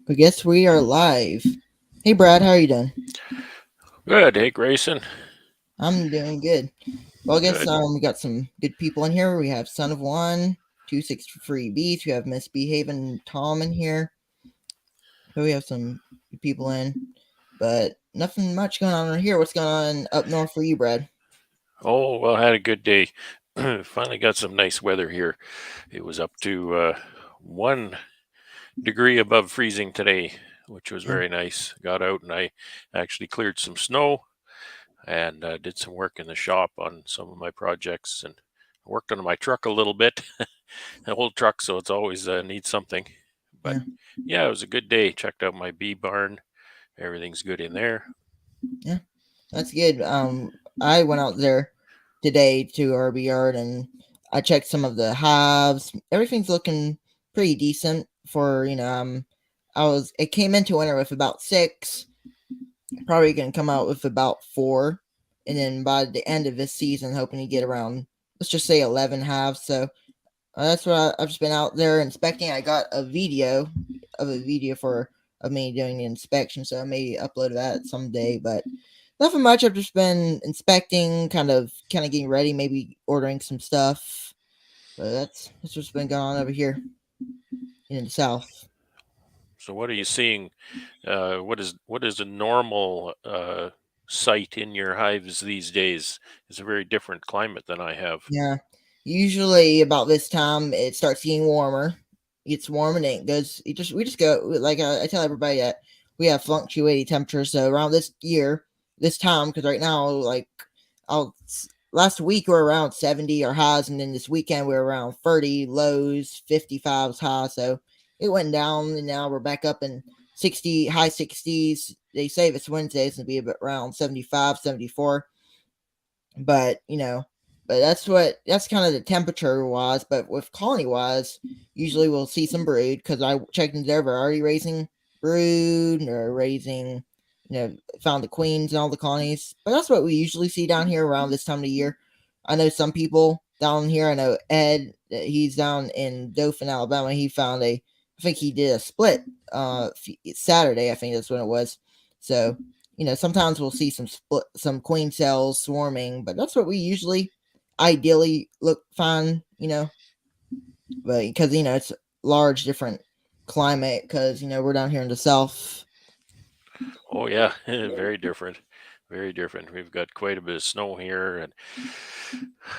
I guess we are live. Hey, Brad, how are you doing? Good. Hey, Grayson. I'm doing good. Well, I guess Good. we got some good people in here. We have Son of One, 263 Beats. We have Misbehaving Tom in here. So we have some good people in, but nothing much going on here. What's going on up north for you, Brad? Oh, well, had a good day. Finally got some nice weather here. It was up to 1 degree above freezing today, which was Yeah, very nice. Got out and I actually cleared some snow and did some work in the shop on some of my projects and worked on my truck a little bit. An old truck, so it's always needs something. But yeah, yeah, it was a good day. Checked out my bee barn. Everything's good in there. yeah. That's good. I went out there today to our yard and I checked some of the hives. Everything's looking pretty decent for it came into winter with about 6, probably gonna come out with about 4, and then by the end of this season, hoping to get around, let's just say 11 halves. So that's what I've just been out there inspecting. I got a video of me doing the inspection, so I may upload that someday. But nothing much. I've just been inspecting, kind of getting ready, maybe ordering some stuff. But that's what's been going on over here in the south. So what are you seeing? What is a normal site in your hives these days? It's a very different climate than I have. Yeah, usually about this time it starts getting warmer. It gets warm and then it goes. We just go like I tell everybody that we have fluctuating temperatures. So around this time, because right now, like I'll last week we were around 70 or highs, and then this weekend we were around 30 lows, 55s high. So it went down, and now we're back up in 60 high 60s. They say if it's Wednesday, it's gonna be around 75, 74. But that's kind of the temperature wise. But with colony wise, usually we'll see some brood because I checked into there. We're already raising brood or raising, found the queens and all the colonies. But that's what we usually see down here around this time of year. I know some people down here. I know Ed, he's down in Dothan, Alabama. He found I think he did a split Saturday. I think that's when it was. So sometimes we'll see some queen cells swarming, but that's what we usually ideally find, but because, it's large different climate because, we're down here in the south. Oh yeah, very different. Very different. We've got quite a bit of snow here, and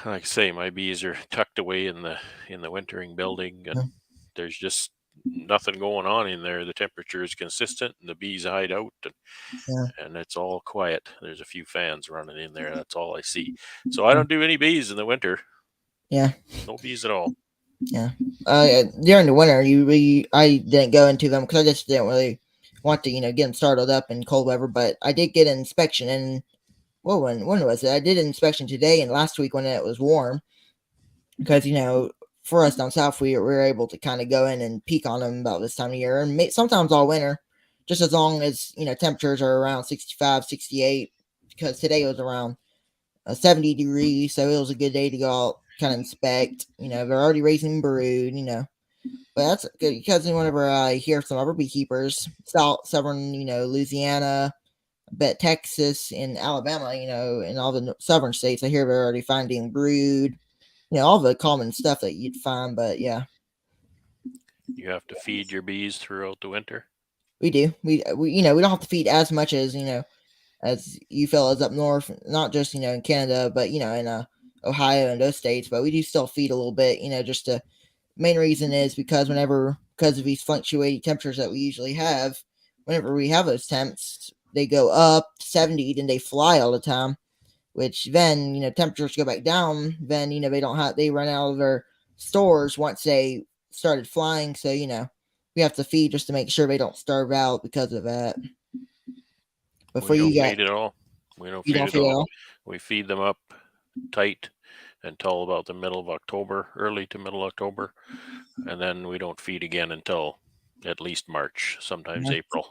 like I say, my bees are tucked away in the wintering building, and Yeah. there's just nothing going on in there. The temperature is consistent, and the bees hide out, Yeah. and it's all quiet. There's a few fans running in there. That's all I see. So I don't do any bees in the winter. Yeah. No bees at all. Yeah. During the winter, I didn't go into them because I just didn't really want to, get them started up in cold weather. But I did get an inspection in well, when was it? I did an inspection today and last week when it was warm, because for us down south we were able to kind of go in and peek on them about this time of year, and sometimes all winter, just as long as temperatures are around 65, 68. Because today was around 70 degrees, so it was a good day to go out, kind of inspect. They're already raising brood. But that's good because whenever I hear some other beekeepers, southern, Louisiana, I bet Texas and Alabama, and all the southern states, I hear they're already finding brood, all the common stuff that you'd find. But yeah, You have to feed your bees throughout the winter. we do. We don't have to feed as much as you fellas up north, not just in Canada, but in Ohio and those states. But we do still feed a little bit, just to main reason is because because of these fluctuating temperatures that we usually have, whenever we have those temps, they go up 70, then they fly all the time, which then, temperatures go back down, then, they run out of their stores once they started flying. So, we have to feed just to make sure they don't starve out because of that. But for We don't you guys, feed at all. We don't you feed don't at feed at all. all? We feed them up tight until about the middle of October, early to middle October, and then we don't feed again until at least March, sometimes Yeah, April,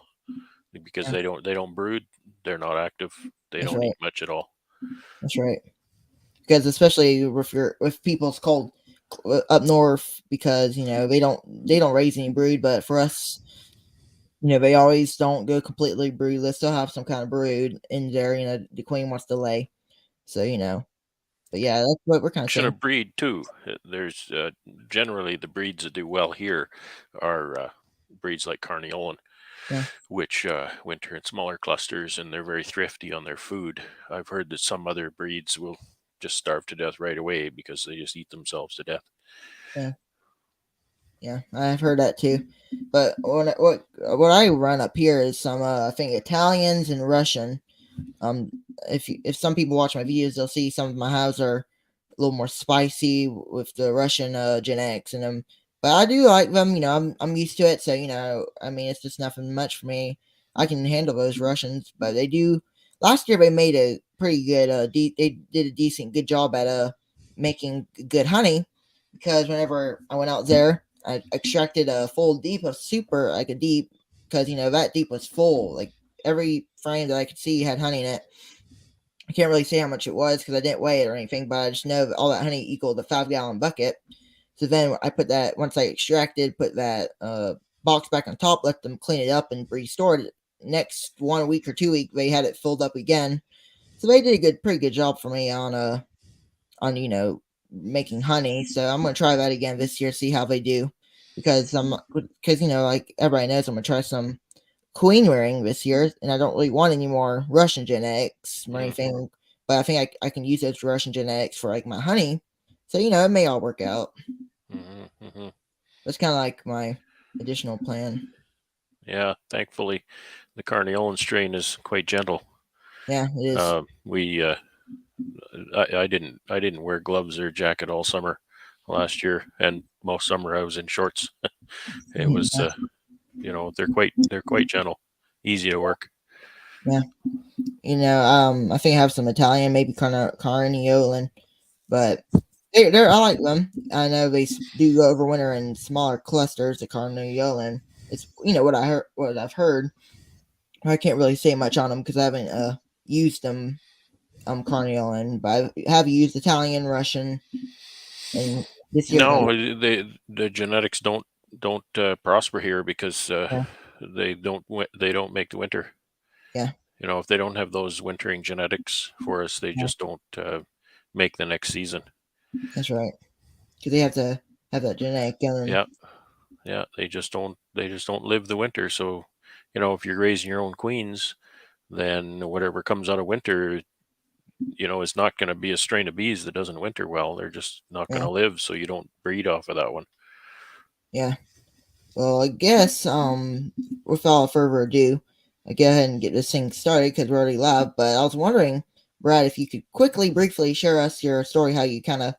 because yeah, they don't brood, they're not active, they that's don't right. eat much at all. That's right. Because especially with people's cold up north, because they don't raise any brood, but for us, they always don't go completely broodless. They'll have some kind of brood in there. The queen wants to lay, so But yeah, that's what we're kind of Question saying. of breed too. There's generally the breeds that do well here are breeds like Carniolan, Yeah, which winter in smaller clusters and they're very thrifty on their food. I've heard that some other breeds will just starve to death right away because they just eat themselves to death. yeah, yeah. I've heard that too. But what I run up here is some I think Italians and Russian. Um, if some people watch my videos, they'll see some of my hives are a little more spicy with the Russian genetics in them. But I do like them. I'm used to it, so I mean, it's just nothing much for me. I can handle those Russians, but they do. Last year they made a pretty good. They did a decent, good job at making good honey, because whenever I went out there, I extracted a full deep of super, like a deep, because that deep was full, like every frame that I could see had honey in it. I can't really say how much it was because I didn't weigh it or anything, but I just know that all that honey equaled a 5 gallon bucket. So then I put that, once I extracted, put that box back on top, let them clean it up and restore it. Next 1 week or 2 week, they had it filled up again. So they did a pretty good job for me on making honey. So I'm gonna try that again this year, see how they do, because like everybody knows, I'm gonna try some queen wearing this year, and I don't really want any more Russian genetics or Mm-hmm. anything. But I think I can use those Russian genetics for like my honey. So it may all work out. Mm-hmm. Mm-hmm. That's kind of like my additional plan. Yeah, thankfully, the Carniolan strain is quite gentle. Yeah, it is. We I didn't wear gloves or jacket all summer last year, and most summer I was in shorts. It was Yeah, they're quite gentle, easy to work. yeah. I think I have some Italian, maybe Carniolan, but they're I like them. I know they do go over winter in smaller clusters. The Carniolan, it's what I've heard. I can't really say much on them because I haven't used them. Carniolan, but I have used Italian, Russian, and this year. No, the genetics don't prosper here because Yeah, they don't make the winter. yeah, If they don't have those wintering genetics for us, they yeah, just don't make the next season. that's right. Because they have to have that genetic in them. Yeah, yeah, they just don't live the winter. So, if you're raising your own queens, then whatever comes out of winter, is not going to be a strain of bees that doesn't winter well. They're just not going Yeah, to live, so you don't breed off of that one. yeah. Well, I guess without further ado, I go ahead and get this thing started because we're already live. But I was wondering, Brad, if you could briefly share us your story, how you kind of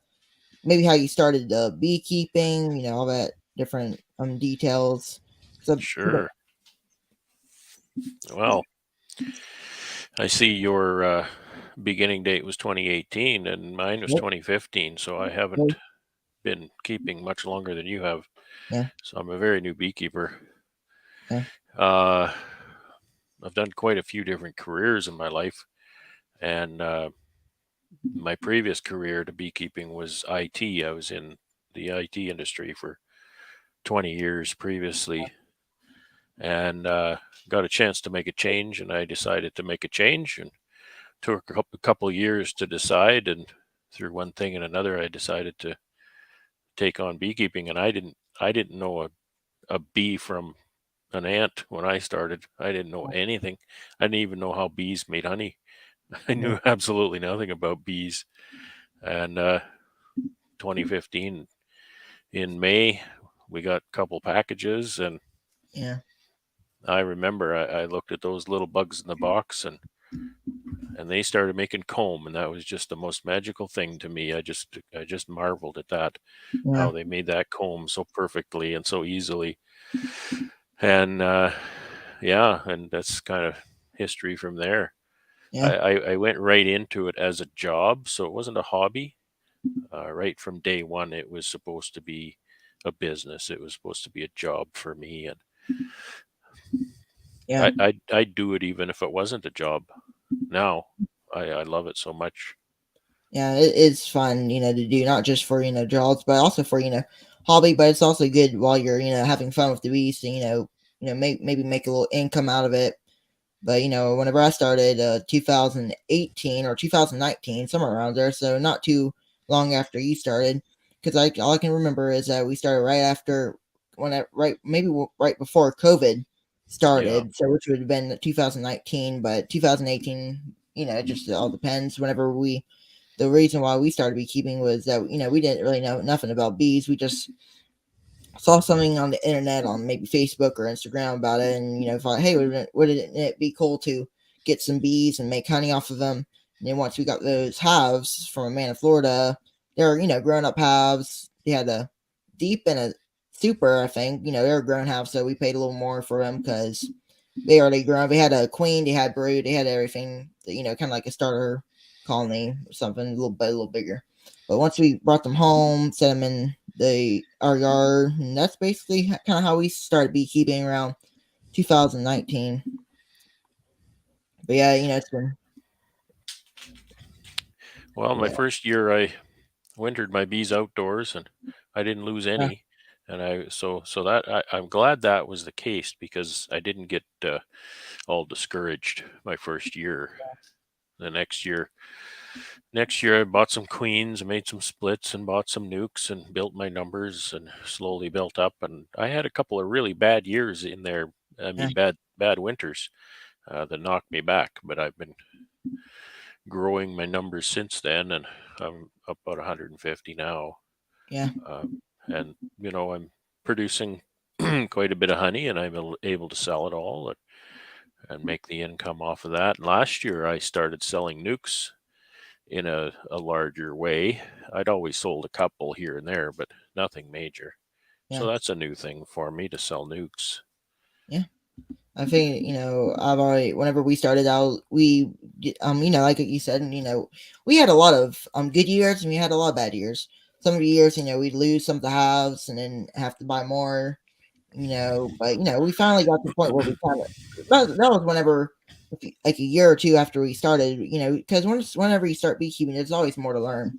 maybe how you started beekeeping, all that different details. So, Sure. Well, I see beginning date was 2018 and mine was Yep. 2015, so I haven't Yep. been keeping much longer than you have. Yeah. So I'm a very new beekeeper. Yeah. Uh, I've done quite a few different careers in my life, and my previous career to beekeeping was IT. I was in the IT industry for 20 years previously, and got a chance to make a change, and I decided to make a change, and took a couple years to decide, and through one thing and another, I decided to take on beekeeping, and I didn't know a bee from an ant when I started. I didn't know anything. I didn't even know how bees made honey. I Yeah. knew absolutely nothing about bees. And 2015 in May, we got a couple packages, and Yeah. I remember I looked at those little bugs in the box, and they started making comb, and that was just the most magical thing to me. I just marveled at that, Yeah. how they made that comb so perfectly and so easily. And yeah, and that's kind of history from there. Yeah. I went right into it as a job, so it wasn't a hobby. Right from day one, it was supposed to be a business. It was supposed to be a job for me, and Yeah. I'd do it even if it wasn't a job. Now, I love it so much. Yeah, it's fun, to do not just for, jobs, but also for, hobby, but it's also good while you're, having fun with the beast and, maybe make a little income out of it. But, whenever I started 2018 or 2019, somewhere around there, so not too long after you started, because all I can remember is that we started right after right before COVID Yeah, started, so which would have been 2019, but 2018, it just all depends. The reason why we started beekeeping was that we didn't really know nothing about bees. We just saw something on the internet on maybe Facebook or Instagram about it, and thought, hey, wouldn't it be cool to get some bees and make honey off of them? And then once we got those hives from a man in Florida, they're grown up hives. They had a deep and a super, I think. They were grown hives, so we paid a little more for them because they already grown. They had a queen, they had brood, they had everything. Kind of like a starter colony or something, a little bigger. But once we brought them home, set them in our yard, and that's basically kind of how we started beekeeping around 2019. But yeah, it's been well, my yeah, first year I wintered my bees outdoors, and I didn't lose yeah, any. And so that I'm glad that was the case, because I didn't get all discouraged my first year. The next year I bought some queens, made some splits, and bought some nukes, and built my numbers, and slowly built up. And I had a couple of really bad years in there. I yeah, mean, bad winters that knocked me back. But I've been growing my numbers since then, and I'm up about 150 now. yeah, Uh, and I'm producing quite a bit of honey, and I'm able to sell it all, and make the income off of that. Last year, I started selling nukes in a larger way. I'd always sold a couple here and there, but nothing major. yeah, So that's a new thing for me, to sell nukes. yeah. I think I've already. Whenever we started out, like you said, we had a lot of good years and we had a lot of bad years. Some of the years, we'd lose some of the halves and then have to buy more. But we finally got to the point where we kind of that was whenever like a year or two after we started, because whenever you start beekeeping, there's always more to learn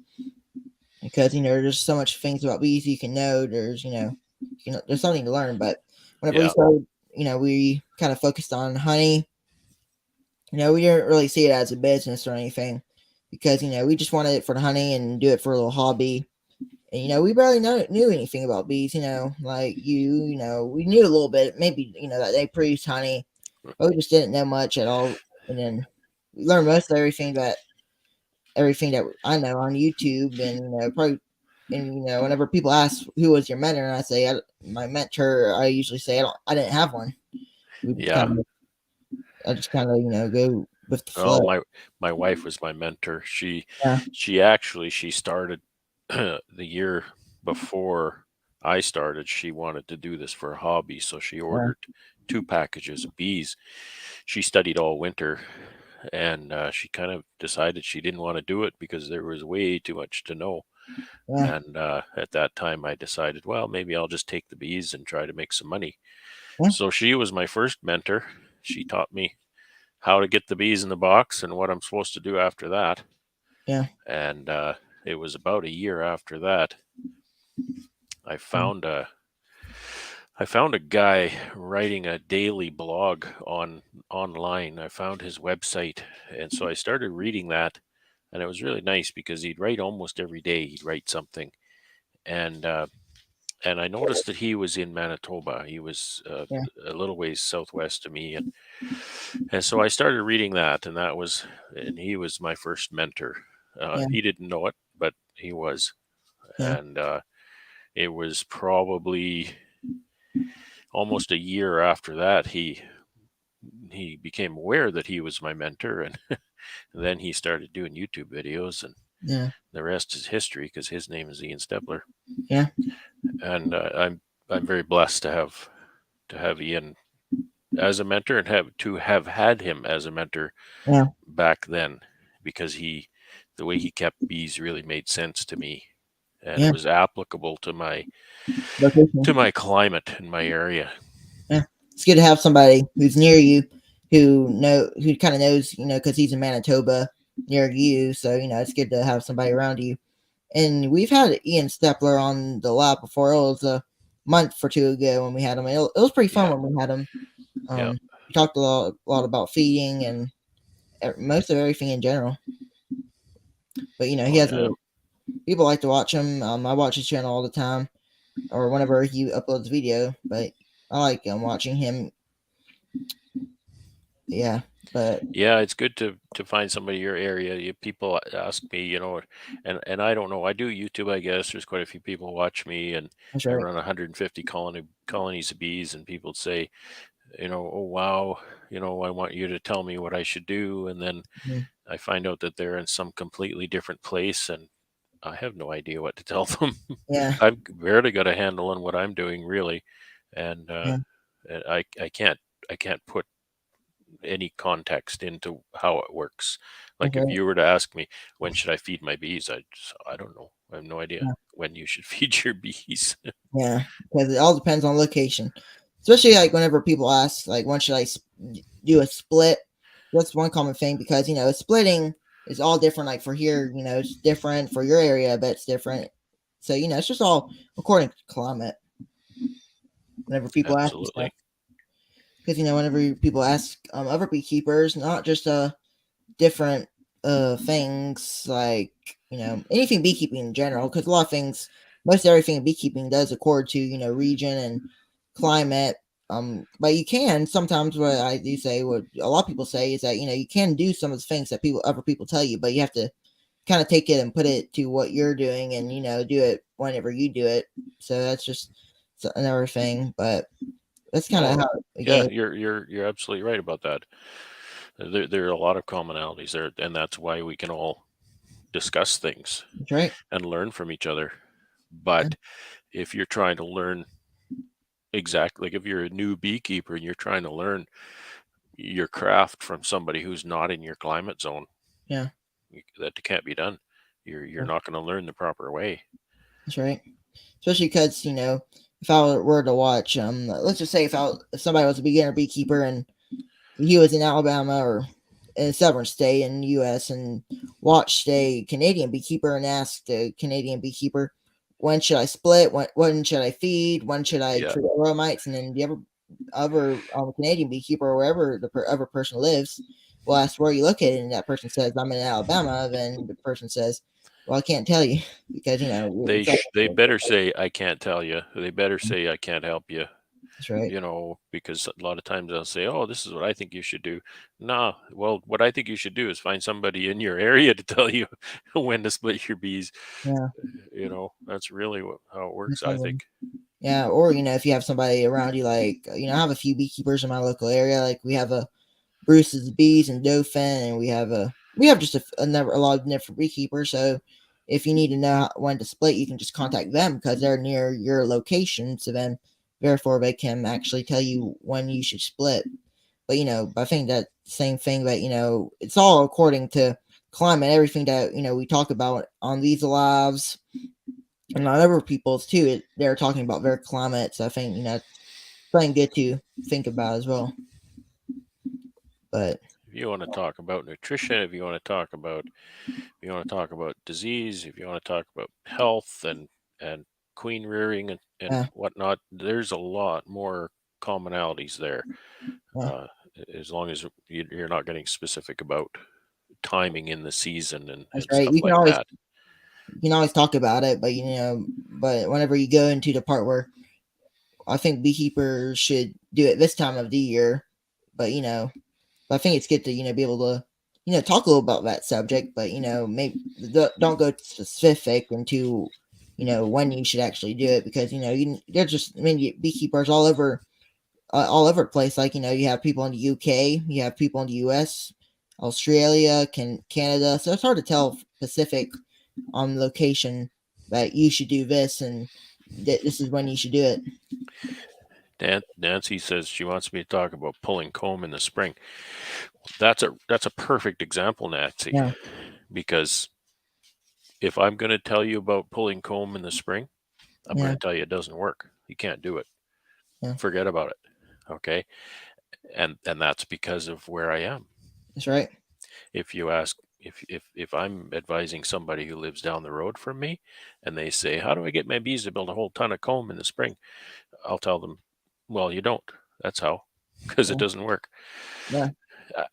because there's so much things about bees you can know. There's there's something to learn, but whenever we Yeah, started, we kind of focused on honey. We didn't really see it as a business or anything because we just wanted it for the honey and do it for a little hobby. And we barely knew anything about bees. Like we knew a little bit, maybe that they produce honey, but we just didn't know much at all. And then we learned most of everything that I know on YouTube, and probably. And whenever people ask who was your mentor, and I say my mentor, I usually say I didn't have one. We just yeah. kind of, I just kind of go with the Oh, flow. my wife was my mentor. Yeah, She started the year before I started. She wanted to do this for a hobby, so she yeah, ordered 2 packages of bees. She studied all winter, and she kind of decided she didn't want to do it because there was way too much to know. Yeah. And at that time, I decided, well, maybe I'll just take the bees and try to make some money. Yeah. So she was my first mentor. She taught me how to get the bees in the box and what I'm supposed to do after that. Yeah. And it was about a year after that I Yeah. found a I found a guy writing a daily blog online. I found his website, and so I started reading that, and it was really nice because he'd write almost every day. He'd write something, and and I noticed that he was in Manitoba. He was Yeah. a little ways southwest of me, and so I started reading that, and he was my first mentor. Yeah. He didn't know it, but he was, Yeah. and it was probably almost a year after that he became aware that he was my mentor, and then he started doing YouTube videos, and Yeah. the rest is history because his name is Ian Stepler, Yeah. and I'm very blessed to have Ian as a mentor and have had him as a mentor Yeah. back then, because he the way he kept bees really made sense to me, and it Yeah. was applicable Location. to my climate in my area. Yeah. It's good to have somebody who's near you who kind of knows, because he's in Manitoba near you. So, it's good to have somebody around you. And we've had Ian Stepler on the lab before. It was a month or two ago when we had him. It was pretty fun Yeah, when we had him. yeah. We talked a lot about feeding and most of everything in general. But he Oh has yeah. people like to watch him. I watch his channel all the time, or whenever he uploads video. But I like watching him. Yeah, but Yeah, it's good to find somebody in your area. People ask me, and I don't know. I do YouTube, I guess. There's quite a few people watch me, and that's I right. run 150 colonies of bees, and people say, oh wow, I want you to tell me what I should do, and then Mhm. I find out that they're in some completely different place, and I have no idea what to tell them. Yeah, I've barely got a handle on what I'm doing, really, and yeah, I can't put any context into how it works. that's Like if right. you were to ask me when should I feed my bees, I don't know. I have no idea Yeah, when you should feed your bees. yeah, because it all depends on location. Especially like whenever people ask, like, when should I do a split? That's one common thing because splitting is all different. Like for here, it's different for your area, but it's different. So it's just all according to climate. Whenever people ask you stuff, Absolutely. because whenever people ask other beekeepers, not just different things like anything beekeeping in general, because a lot of things, most everything in beekeeping does accord to region and climate. But you can sometimes, what I do say, what a lot of people say is that you can do some of the things that other people tell you, but you have to kind of take it and put it to what you're doing, and do it whenever you do it. So that's just another thing, but that's kind of Oh, how it yeah, goes. you're absolutely right about that. There are a lot of commonalities there, and that's why we can all discuss things That's right. and learn from each other. Yeah. But if you're trying to learn exactly, like if you're a new beekeeper and you're trying to learn your craft from somebody who's not in your climate zone, Yeah. that can't be done. You're Yeah, not going to learn the proper way. that's right. Especially because if I were to watch, let's just say if somebody was a beginner beekeeper and he was in Alabama or in a southern state in the U.S. and watched a Canadian beekeeper and asked a Canadian beekeeper, when should I split? When should I feed? When should I Yeah, treat aromites? And then the other Canadian beekeeper or wherever the other person lives will ask where you located, and that person says I'm in Alabama. Then the person says, well, I can't tell you because it's all they better say I can't tell you. They better say I can't help you. that's right. Because a lot of times they'll say, "Oh, this is what I think you should do." Nah, well, what I think you should do is find somebody in your area to tell you when to split your bees. Yeah. That's really how it works, I Definitely. think. Yeah, or if you have somebody around you, like I have a few beekeepers in my local area. Like we have a Bruce's Bees and Dauphin, and we have just a lot of different beekeepers. So if you need to know when to split, you can just contact them because they're near your location. So then, therefore, they can actually tell you when you should split. But I think that same thing that it's all according to climate, everything that we talk about on these lives and on other people's too. They're talking about their climates. I think it's something good to think about as well. But If you want to talk about nutrition, if you want to talk about disease, if you want to talk about health and queen rearing and yeah, whatnot, there's a lot more commonalities there. yeah, Uh, as long as you're not getting specific about timing in the season that's and right. stuff like that. You can always talk about it, but but whenever you go into the part where I think beekeepers should do it this time of the year, but but I think it's good to be able to talk a little about that subject, but maybe don't go specific into when you should actually do it, because there's just many beekeepers all over the place. Like you have people in the UK, you have people in the US, Australia, Canada, so it's hard to tell specific on location that you should do this and this is when you should do it. Nancy says she wants me to talk about pulling comb in the spring. That's a perfect example, Nancy, Yeah, because if I'm going to tell you about pulling comb in the spring, I'm going yeah, to tell you it doesn't work. You can't do it. yeah. Forget about it. Okay? And that's because of where I am. That's right. If you ask if I'm advising somebody who lives down the road from me and they say, "How do I get my bees to build a whole ton of comb in the spring?" I'll tell them, "Well, you don't. That's how, because it Yeah, doesn't work." yeah,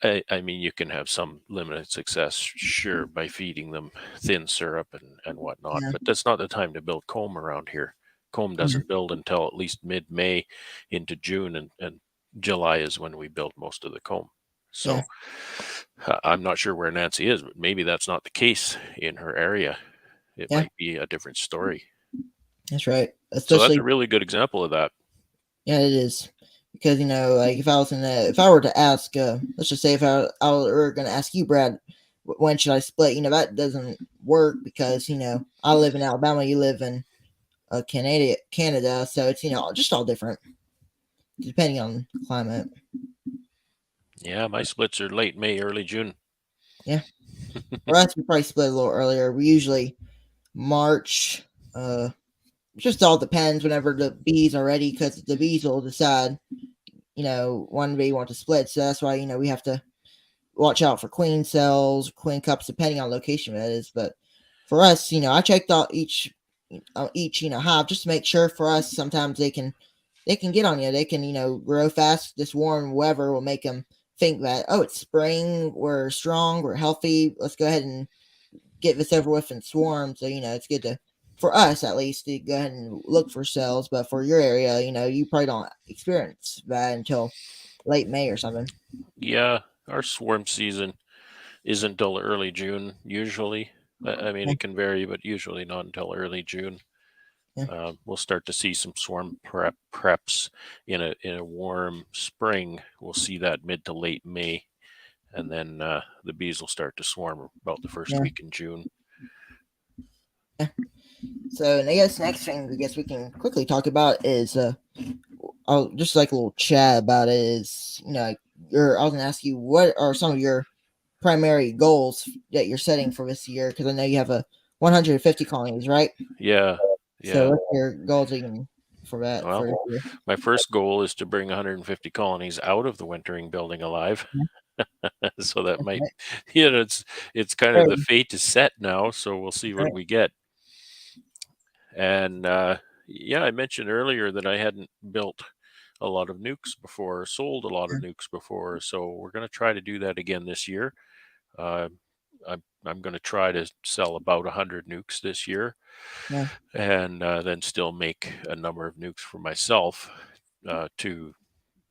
I mean, you can have some limited success, sure, by feeding them thin syrup and whatnot, yeah, but that's not the time to build comb around here. Comb yeah, doesn't build until at least mid-May into June, and July is when we build most of the comb. yeah, So I'm not sure where Nancy is, but maybe that's not the case in her area. It yeah. might be a different story. That's right. So that's a Especially, really good example of that. yeah, it is, because like if I were to ask, let's just say if I were going to ask you, Brad, when should I split? That doesn't work because I live in Alabama, you live in Canada, so it's just all different depending on climate. Yeah, my splits are late May, early June. Yeah, for us, we probably split a little earlier. We usually March. It just all depends whenever the bees are ready, because the bees will decide when they want to split. So that's why we have to watch out for queen cells, queen cups, depending on location that is. But for us, I checked out each hive just to make sure. For us, sometimes they can get on you. They can grow fast. This warm weather will make them think that, oh, it's spring, we're strong, we're healthy, let's go ahead and get this over with and swarm. So it's good to, for us at least, to go ahead and look for cells. But for your area, you probably don't experience that until late May or something. Yeah, our swarm season isn't until early June usually. I mean, Yeah, it can vary, but usually not until early June. yeah, We'll start to see some swarm preps in a warm spring. We'll see that mid to late May, and then the bees will start to swarm about the first yeah, week in June. yeah. So I guess next thing I guess we can quickly talk about is just like a little chat about it is like I was gonna ask you, what are some of your primary goals that you're setting for this year, because I know you have a 150 colonies, right? Yeah, So yeah. what's your goals even for that for Well, this year? my first goal is to bring 150 colonies out of the wintering building alive. Yeah, So that that's might, right. it's kind of Right, the fate is set now. So we'll see what right, we get. And yeah, I mentioned earlier that I hadn't built a lot of nukes before, sold a lot of yeah, nukes before. So we're going to try to do that again this year. Uh, I'm going to try to sell about 100 nukes this year, yeah, and then still make a number of nukes for myself to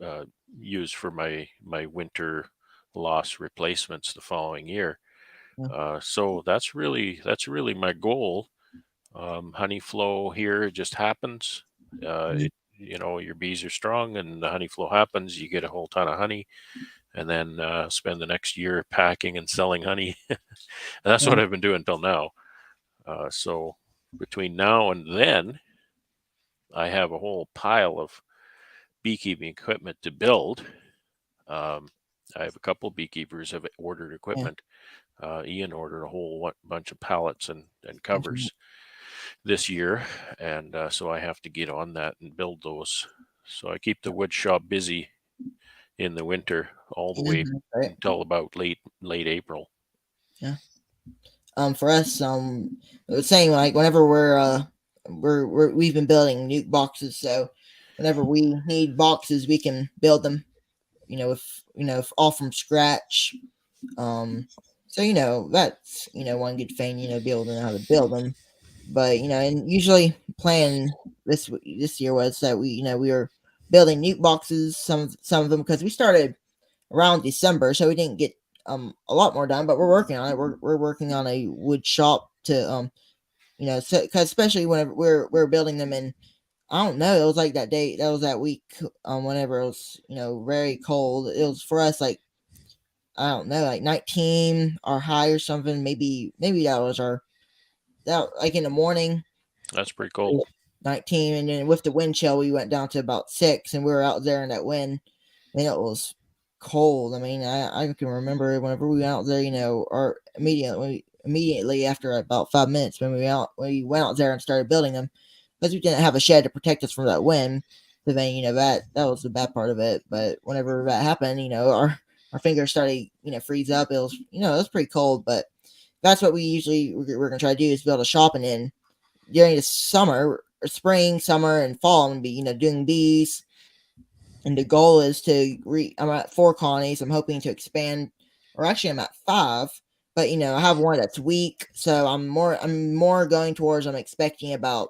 uh, use for my winter loss replacements the following year. yeah, So that's really my goal. Honey flow here just happens. yeah, Your bees are strong and the honey flow happens. You get a whole ton of honey, and then spend the next year packing and selling honey. And that's yeah, what I've been doing until now. So between now and then, I have a whole pile of beekeeping equipment to build. Um, I have a couple beekeepers have ordered Yeah. equipment. Ian ordered a whole bunch of pallets and That's right. covers this year, and so I have to get on that and build those. So I keep the wood shop busy in the winter all the Yeah, way that's right. until about late April. Yeah. For us, I was saying like whenever we've been building nuke boxes, so whenever we need boxes, we can build them. If all from scratch. Um, so that's one good thing. Be able to know how to build them. But and usually plan this year was that we were building nuke boxes. Some of them because we started around December, so we didn't get a lot more done. But we're working on it. We're working on a wood shop to so cause especially whenever we're building them in. I don't know. It was like that day. That was that week. Whenever it was very cold. It was for us like I don't know, like 19 or high or something. Maybe that was our that like in the morning That's pretty cold. 19, and then with the wind chill we went down to about 6, and we were out there in that wind, and it was cold. I mean, I can remember whenever we went out there, or immediately after about 5 minutes when we went out there and started building them because we didn't have a shed to protect us from that wind. So then that was the bad part of it. But whenever that happened, our fingers started freeze up. It was pretty cold, but that's what we're gonna try to do is build a shop, and then during the summer, or spring, summer, and fall, I'm gonna be doing bees, and the goal is I'm at 4 colonies. I'm hoping to expand, or actually I'm at 5, but I have one that's weak, so I'm more going towards I'm expecting about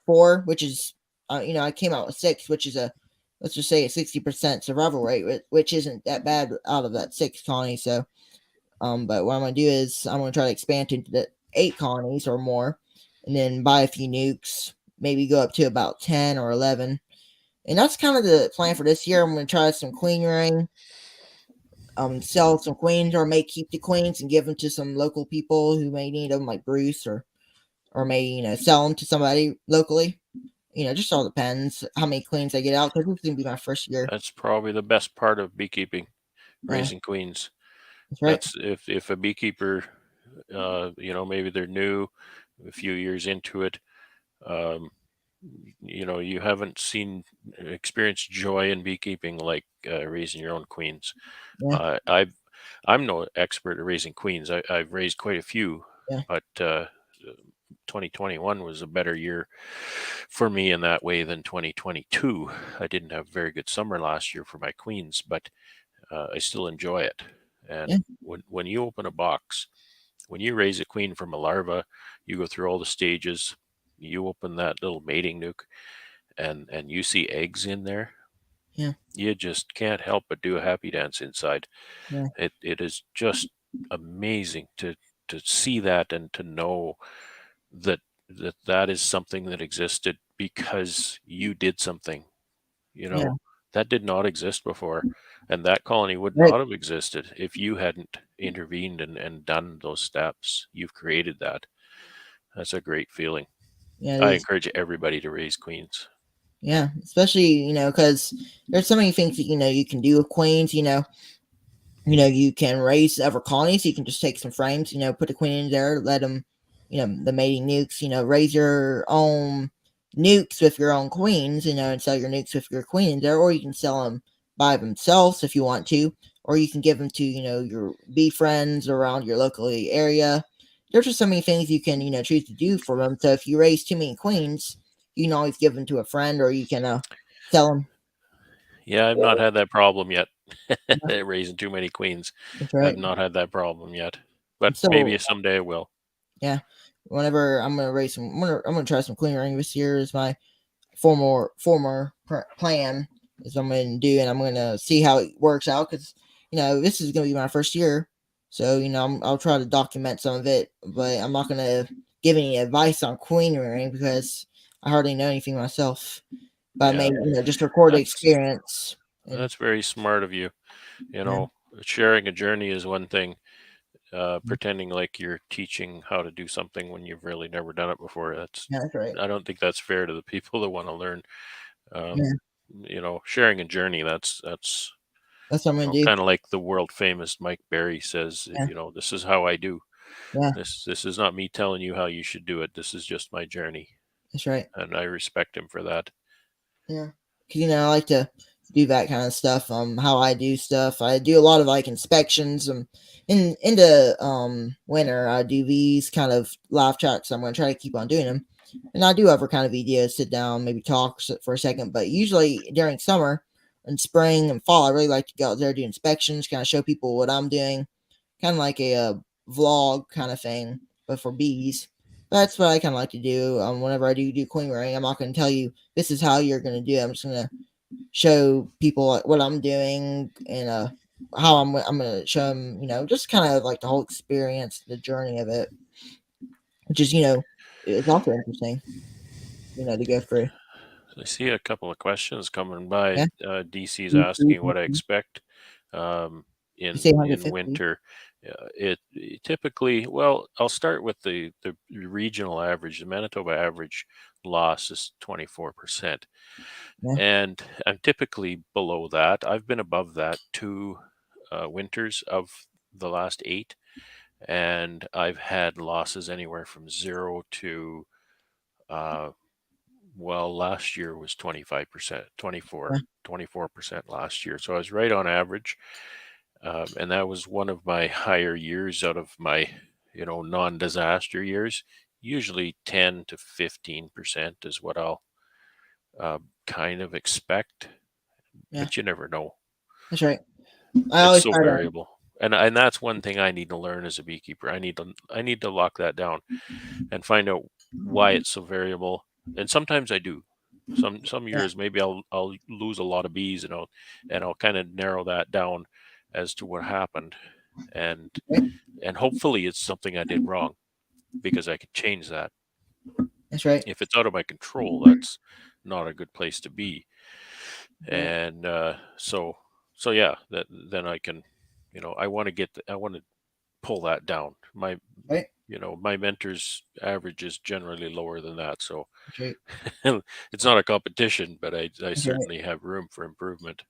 4, which is I came out with 6, which is a let's just say a 60% survival rate, which isn't that bad out of that 6 colony. So but what I'm gonna do is I'm gonna try to expand into the 8 colonies or more, and then buy a few nukes, maybe go up to about 10 or 11. And that's kind of the plan for this year. I'm gonna try some queen ring, sell some queens, or may keep the queens and give them to some local people who may need them, like Bruce, or maybe sell them to somebody locally. Just all depends how many queens I get out because this is gonna be my first year. That's probably the best part of beekeeping, Yeah, raising queens. that's right. That's if a beekeeper, maybe they're new, a few years into it, um, you haven't experienced joy in beekeeping like raising your own queens. Yeah, I'm no expert at raising queens. I've raised quite a few, yeah, but 2021 was a better year for me in that way than 2022. I didn't have a very good summer last year for my queens, but I still enjoy it. yeah, And when you open a box, when you raise a queen from a larva, you go through all the stages. You open that little mating nuke, and you see eggs in there. yeah, You just can't help but do a happy dance inside. yeah, It is just amazing to see that and to know that that is something that existed because you did something. You yeah. know, that did not exist before. And that colony would Right. not have existed if you hadn't intervened and done those steps. You've created that. That's a great feeling. Yeah, it I is. encourage everybody to raise queens. Yeah, especially because there's so many things that you can do with queens. You can raise other colonies. You can just take some frames, put a queen in there, let them, the mating nukes. Raise your own nukes with your own queens. And sell your nukes with your queen in there, or you can sell them by themselves if you want to, or you can give them to your bee friends around your local area. There's just so many things you can choose to do for them. So if you raise too many queens, you can always give them to a friend, or you can sell them. Yeah, I've not had that problem yet. Raising too many queens. That's I've right. not had that problem yet. But maybe So someday I will. yeah, whenever I'm gonna try some queen ring this year is my plan is I'm gonna do, and I'm gonna see how it works out because this is gonna be my first year, so I'll try to document some of it, but I'm not gonna give any advice on queen ring because I hardly know anything myself. But Yeah, maybe just record the that's experience and that's very smart of you. You yeah, know, sharing a journey is one thing. Pretending like you're teaching how to do something when you've really never done it before. yeah, that's right. I don't think that's fair to the people that want to learn. Um, Yeah, sharing a journey. That's That's what I'm gonna do. Kind of like the world famous Mike Berry says, Yeah, this is how I do. yeah, This is not me telling you how you should do it. This is just my journey, that's right. and I respect him for that. Yeah, 'cause, I like to do that kind of stuff. How I do stuff. I do a lot of like inspections. Into winter, I do these kind of live chats. I'm gonna try to keep on doing them, and I do other kind of videos. Sit down, maybe talk for a second. But usually during summer and spring and fall, I really like to go out there do inspections, kind of show people what I'm doing, kind of like a vlog kind of thing, but for bees. That's what I kind of like to do. Whenever I do queen ring, I'm not going to tell you this is how you're going to do it. I'm just going to show people what I'm doing and how I'm going to show them, just kind of like the whole experience, the journey of it, which is it's also interesting, to go through. I see a couple of questions coming by. Yeah, DC's you asking what I expect um, say in 150. winter. It typically, well, I'll start with the regional average. The Manitoba average loss is 24%, Yeah, and I'm typically below that. I've been above that 2 winters of the last 8, and I've had losses anywhere from 0 to uh, well, last year was 25%, yeah, 24% last year. So I was right on average. And that was one of my higher years out of my, non-disaster years. Usually 10 to 15% is what I'll kind of expect, yeah. but you never know. That's right. I It's always so try to. variable. And that's one thing I need to learn as a beekeeper. I need to lock that down and find out why it's so variable. And sometimes I do. Some Yeah, years maybe I'll lose a lot of bees, and I'll kind of narrow that down as to what happened, and right. and hopefully it's something I did wrong because I can change that. That's right. If it's out of my control, that's not a good place to be. Right. And so yeah, that then I can, I want to pull that down. Right. My mentor's average is generally lower than that, so That's right. it's not a competition, but I That's right. certainly have room for improvement.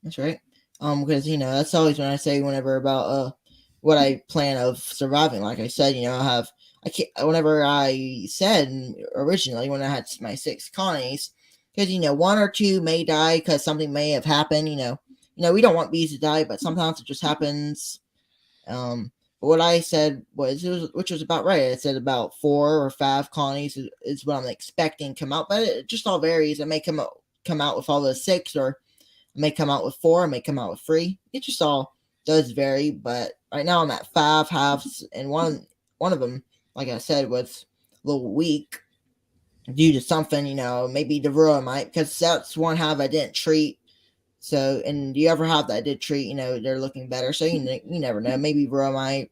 That's right. Because that's always when I say whenever about what I plan of surviving. Like I said, I have I can't whenever I said originally when I had my 6 colonies, because one or two may die because something may have happened. We don't want bees to die, but sometimes it just happens. But what I said which was about right. I said about 4 or 5 colonies is what I'm expecting come out, but it just all varies. It may come out with all the 6, or I may come out with 4, I may come out with 3. It just all does vary. But right now I'm at 5 halves, and one of them, like I said, was a little weak due to something. Maybe the varroa mite, because that's one half I didn't treat. So, and you ever have that did treat, they're looking better. So you never know, maybe varroa mite.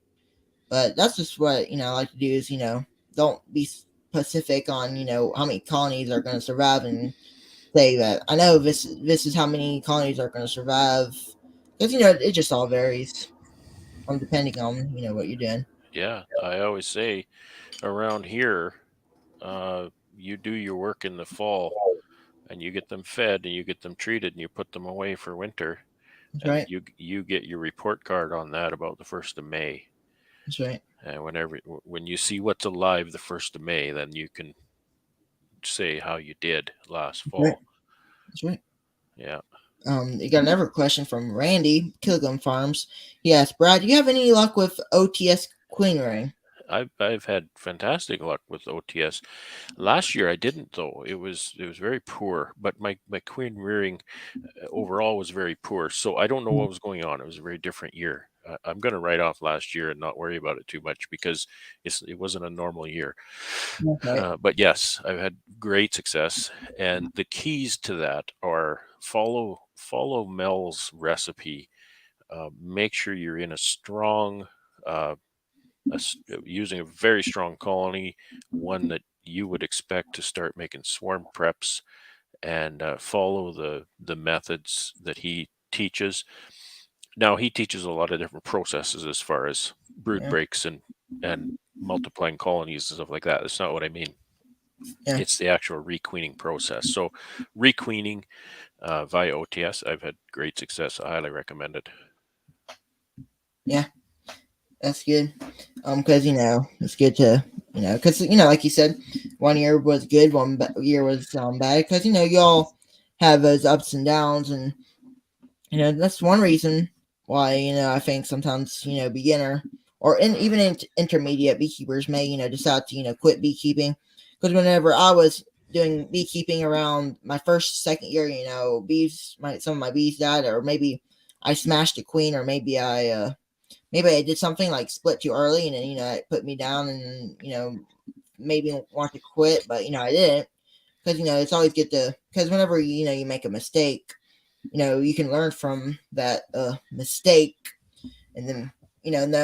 But that's just what I like to do is don't be specific on how many colonies are going to survive, and say that I know this is how many colonies are going to survive, because it just all varies on depending on what you're doing. Yeah, I always say around here, you do your work in the fall, and you get them fed, and you get them treated, and you put them away for winter, That's and right. you get your report card on that about the 1st of May. That's right. And when you see what's alive the 1st of May, then you can say how you did last That's right. fall. That's right. Yeah. You got another question from Randy Kilgum Farms. He asked, Brad, do you have any luck with OTS queen ring? I've had fantastic luck with OTS. Last year I didn't though. It was very poor, but my queen rearing overall was very poor. So I don't know what was going on. It was a very different year. I'm going to write off last year and not worry about it too much because it wasn't a normal year. That's right. But yes, I've had great success, and the keys to that are follow Mel's recipe. Make sure you're in a strong, uh, using a very strong colony, one that you would expect to start making swarm preps, and follow the methods that he teaches. Now he teaches a lot of different processes as far as brood Yeah. breaks and multiplying colonies and stuff like that. That's not what I mean. Yeah. It's the actual requeening process. So requeening, via OTS. I've had great success. I highly recommend it. Yeah, that's good. Because it's good to because like you said, 1 year was good, year was bad. Because you all have those ups and downs, and that's one reason why I think sometimes beginner or even intermediate beekeepers may decide to quit beekeeping. Because whenever I was doing beekeeping around my first second year, some of my bees died, or maybe I smashed a queen, or maybe I did something like split too early, and then it put me down, and maybe want to quit, but I didn't. Because it's always good to, because whenever you make a mistake, you can learn from that mistake, and then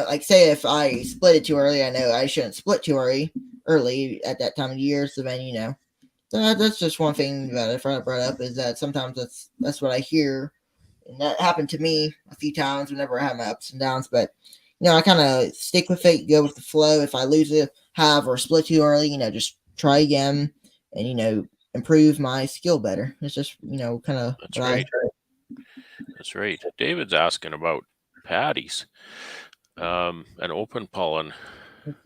like say if I split it too early, I know I shouldn't split too early at that time of year. So then that's just one thing that I brought up, is that sometimes that's what I hear, and that happened to me a few times whenever I have my ups and downs. But I kind of stick with it, go with the flow. If I lose a hive or split too early, just try again, and improve my skill better. It's just kind of That's what I. right. That's right. David's asking about patties and open pollen.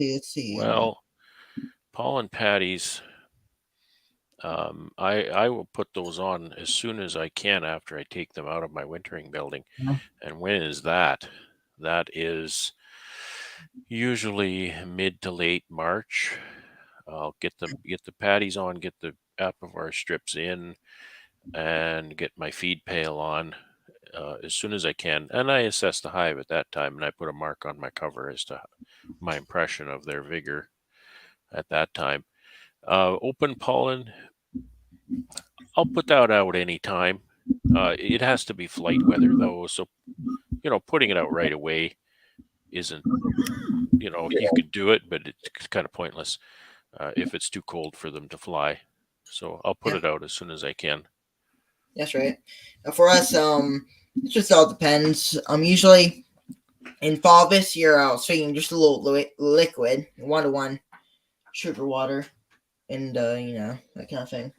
Let's see. Well, pollen patties, I will put those on as soon as I can after I take them out of my wintering building. And when is that? That is usually mid to late March. I'll get the patties on, get the apivar strips in, and get my feed pail on as soon as I can. And I assess the hive at that time, and I put a mark on my cover as to my impression of their vigor at that time. Open pollen, I'll put that out any time. It has to be flight weather though, so putting it out right away isn't. You could do it, but it's kind of pointless if it's too cold for them to fly. So I'll put Yeah, it out as soon as I can. that's right. For us, it just all depends. Usually in fall this year, I was feeding just a little liquid, 1-to-1 sugar water, and that kind of thing.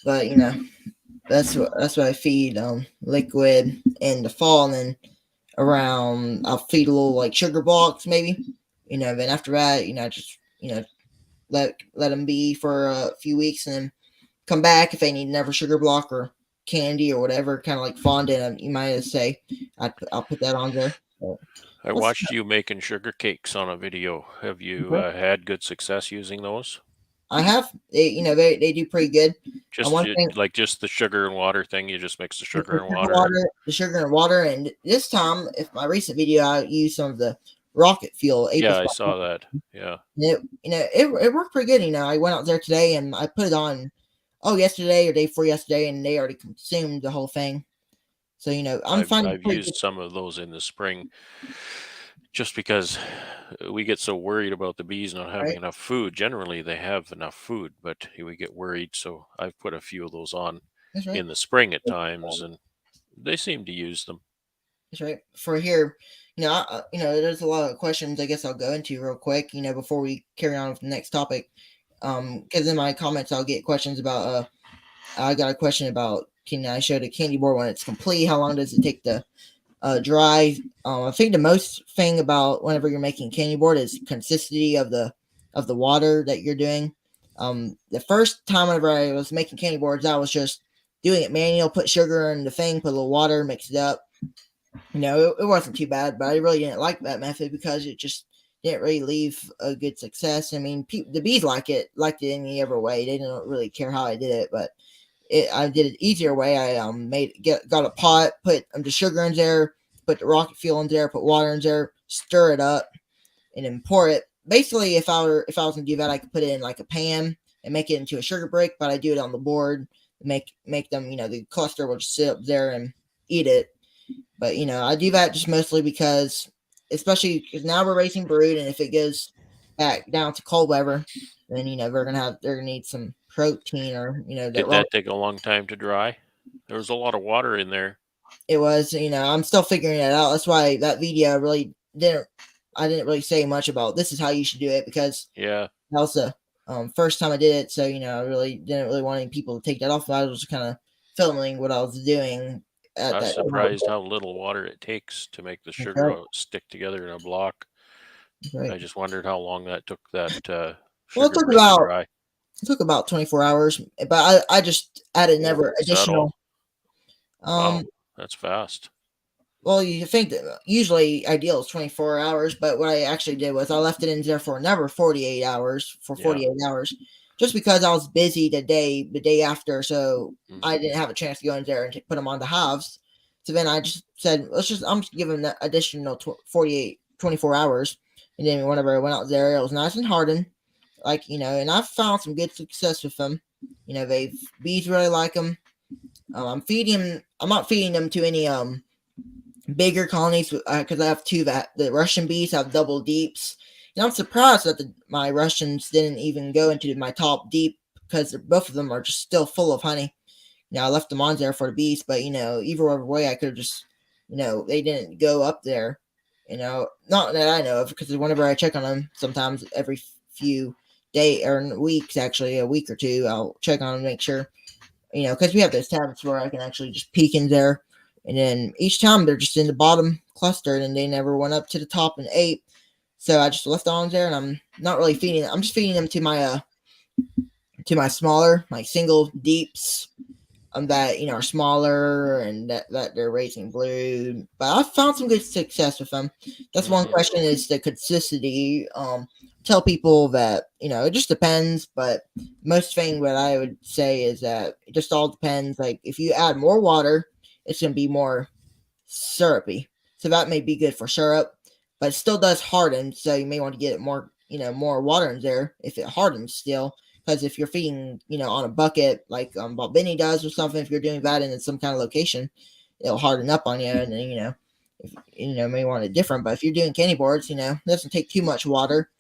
But that's what I feed liquid in the fall, and then around I'll feed a little like sugar blocks maybe. Then after that, just let them be for a few weeks, and then come back if they need another sugar block or candy or whatever, kind of like fondant. You might say I'll put that on there. So, I watched you making sugar cakes on a video. Have you had good success using those? I have they do pretty good. Just One thing, like just the sugar and water thing. You just mix the sugar and water. the sugar and water, and this time, if my recent video, I used some of the rocket fuel April. Yeah, I saw that. Yeah, It worked pretty good. I went out there today and I put it on. Oh, yesterday or day before yesterday, and they already consumed the whole thing. So I'm finding I've pretty used good. some of those in the spring just because we get so worried about the bees not having Right, enough food. Generally, they have enough food, but we get worried. So I've put a few of those on that's right. in the spring at times, and they seem to use them. That's right. For here, there's a lot of questions. I guess I'll go into real quick. Before we carry on with the next topic. Because in my comments, I'll get questions about. I got a question about, can I show the candy board when it's complete? How long does it take to dry? I think the most thing about whenever you're making candy board is consistency of the water that you're doing. The first time whenever I was making candy boards, I was just doing it manual. Put sugar in the thing, put a little water, mix it up. It wasn't too bad, but I really didn't like that method because it just didn't really leave a good success. I mean, the bees liked it any other way. They didn't really care how I did it, but I did it easier way. I got a pot, put the sugar in there, put the rocket fuel in there, put water in there, stir it up, and then pour it. Basically, if I was gonna do that, I could put it in like a pan and make it into a sugar brick, but I do it on the board. Make them, the cluster will just sit up there and eat it. But I do that just mostly because, especially because now we're raising brood, and if it goes back down to cold weather, then they're gonna need some protein, or that Did raw. that take a long time to dry? There was a lot of water in there. It was, I'm still figuring it out. That's why that video really didn't. I didn't really say much about this is how you should do it, because Yeah, that was the first time I did it. So I really didn't really want any people to take that off. I was just kind of filming what I was doing I at was that. surprised how little water it takes to make the That's sugar right. stick together in a block. That's right. I just wondered how long that took that Well, sugar bread to dry. it took about 24 hours, but I just added Oh, never is that additional. all? Wow, Um, that's fast. well, you think that usually ideal is 24 hours, but what I actually did was I left it in there for another 48 hours for Yeah. 48 hours, just because I was busy the day after, so Hmm. I didn't have a chance to go in there and put them on the halves. So then I just said, I'm just giving the additional 48, 24 hours. And then whenever I went out there, it was nice and hardened, and I've found some good success with them. Bees really like them. I'm not feeding them to any bigger colonies because I have two that the Russian bees have double deeps, and I'm surprised that my Russians didn't even go into my top deep because both of them are just still full of honey. I left them on there for the bees, but either way, I could have just they didn't go up there. Not that I know of, because whenever I check on them, sometimes every few days or weeks, actually a week or two, I'll check on them, make sure because we have those tabs where I can actually just peek in there, and then each time they're just in the bottom cluster, and they never went up to the top and ate. So I just left on there, and I'm not really feeding. I'm just feeding them to my smaller, like single deeps, that are smaller and that they're raising brood. But I've found some good success with them. That's one Hmm. question is the consistency. Tell people that it just depends, but most thing what I would say is that it just all depends. Like if you add more water, it's gonna be more syrupy. So that may be good for syrup, but it still does harden. So you may want to get it more, more water in there if it hardens still. Because if you're feeding, on a bucket like what Benny does or something, if you're doing that in some kind of location, it'll harden up on you, and then if may want it different. But if you're doing candy boards, it doesn't take too much water.